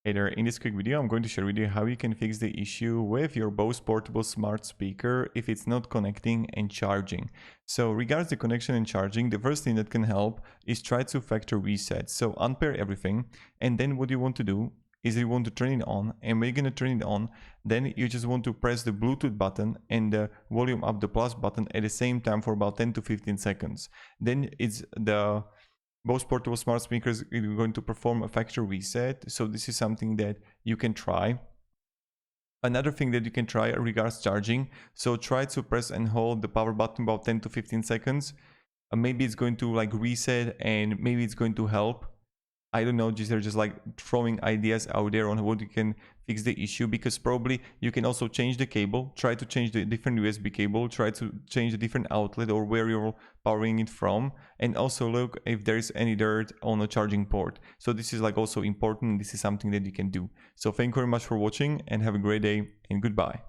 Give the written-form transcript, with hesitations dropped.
Hey there, in this quick video I'm going to share with you how you can fix the issue with your Bose portable smart speaker if it's not connecting and charging. So regards the connection and charging, the first thing that can help is try to factory reset. So unpair everything, and then what you want to do is you want to turn it on, and when you're going to turn it on, then you just want to press the Bluetooth button and the volume up the plus button at the same time for about 10 to 15 seconds. Then it's the Bose portable smart speakers are going to perform a factory reset, so this is something that you can try. Another thing that you can try regards charging, so try to press and hold the power button about 10 to 15 seconds. Maybe it's going to like reset and maybe it's going to help. I don't know, they're just like throwing ideas out there on what you can fix the issue, because probably you can also change the cable, try to change the different USB cable, try to change the different outlet or where you're powering it from, and also look if there's any dirt on a charging port. So this is like also important. This is something that you can do. So thank you very much for watching and have a great day and goodbye.